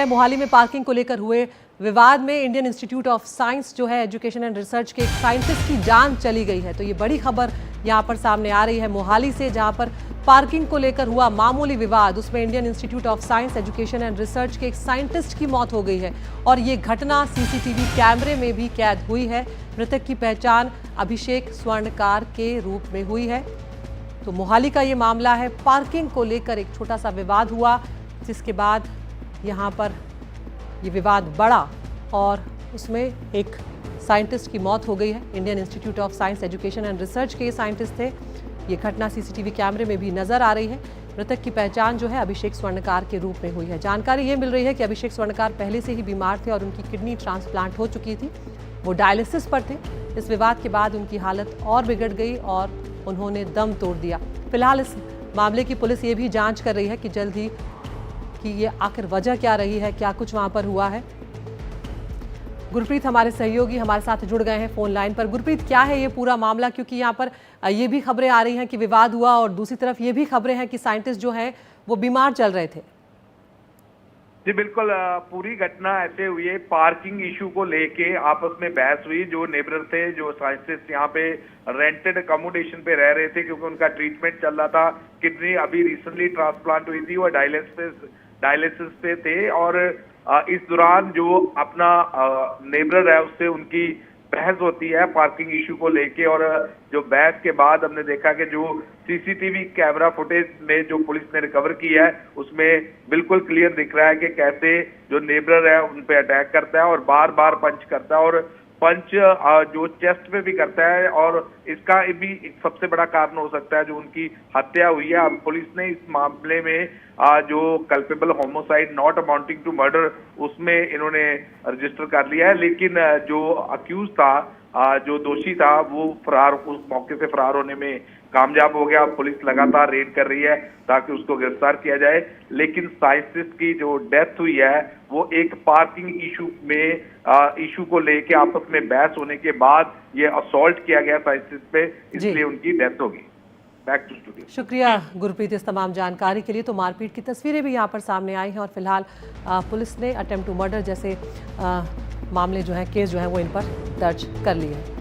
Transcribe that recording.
मोहाली में पार्किंग को लेकर हुए विवाद में इंडियन इंस्टीट्यूट ऑफ साइंस जो है एजुकेशन एंड रिसर्च के एक साइंटिस्ट की जान चली गई है। तो ये बड़ी खबर यहाँ पर सामने आ रही है मोहाली से, जहाँ पर पार्किंग को लेकर हुआ मामूली विवाद, उसमें Indian institute of science education and research के एक साइंटिस्ट की मौत हो गई है और ये घटना सीसीटीवी कैमरे में भी कैद हुई है। मृतक की पहचान अभिषेक स्वर्णकार के रूप में हुई है। तो मोहाली का ये मामला है, पार्किंग को लेकर एक छोटा सा विवाद हुआ, जिसके बाद यहाँ पर ये विवाद बढ़ा और उसमें एक साइंटिस्ट की मौत हो गई है। Indian institute of science education and research के साइंटिस्ट थे। ये घटना सीसीटीवी कैमरे में भी नजर आ रही है। मृतक की पहचान जो है अभिषेक स्वर्णकार के रूप में हुई है। जानकारी ये मिल रही है कि अभिषेक स्वर्णकार पहले से ही बीमार थे और उनकी किडनी ट्रांसप्लांट हो चुकी थी। वो डायलिसिस पर थे। इस विवाद के बाद उनकी हालत और बिगड़ गई और उन्होंने दम तोड़ दिया। फिलहाल इस मामले की पुलिस ये भी जांच कर रही है कि जल्द ही कि ये आखिर वजह क्या रही है, क्या कुछ वहां पर हुआ है। गुरप्रीत हमारे सहयोगी हमारे साथ जुड़ गए हैं फोन लाइन पर। गुरप्रीत, क्या है ये पूरा मामला, क्योंकि यहाँ पर ये भी खबरें आ रही हैं कि विवाद हुआ और दूसरी तरफ ये भी खबरें हैं कि साइंटिस्ट जो हैं वो बीमार चल रहे थे। जी बिल्कुल, पूरी घटना ऐसे हुई है, पार्किंग इशू को लेके आपस में बहस हुई। जो नेबर थे, जो साइंटिस्ट यहाँ पे रेंटेड अकोमोडेशन पे रह रहे थे, क्योंकि उनका ट्रीटमेंट चल रहा था। किडनी अभी रिसेंटली ट्रांसप्लांट हुई थी, वो डायलिसिस पे थे और इस दौरान जो अपना नेबर है उससे उनकी बहस होती है पार्किंग इशू को लेके। और जो बहस के बाद हमने देखा कि जो सीसीटीवी कैमरा फुटेज में जो पुलिस ने रिकवर की है उसमें बिल्कुल क्लियर दिख रहा है कि कैसे जो नेबर है उन पे अटैक करता है और बार बार पंच करता है और पंच जो चेस्ट पे भी करता है। और इसका भी एक सबसे बड़ा कारण हो सकता है जो उनकी हत्या हुई है। अब पुलिस ने इस मामले में जो culpable homicide not amounting to murder उसमें इन्होंने रजिस्टर कर लिया है, लेकिन जो अक्यूज था, जो दोषी था, वो फरार, उस मौके से फरार होने में कामयाब हो गया। पुलिस लगातार रेड कर रही है ताकि उसको गिरफ्तार किया जाए। लेकिन साइंटिस्ट की जो डेथ हुई है वो एक पार्किंग इशू को लेके आपस में बहस होने के बाद ये असॉल्ट किया गया साइंटिस्ट पे, इसलिए उनकी डेथ होगी। Back to studio. शुक्रिया गुरप्रीत इस तमाम जानकारी के लिए। तो मारपीट की तस्वीरें भी यहाँ पर सामने आई हैं और फिलहाल पुलिस ने अटेम्प्ट टू मर्डर जैसे मामले जो हैं, केस जो हैं वो इन पर दर्ज कर लिए हैं।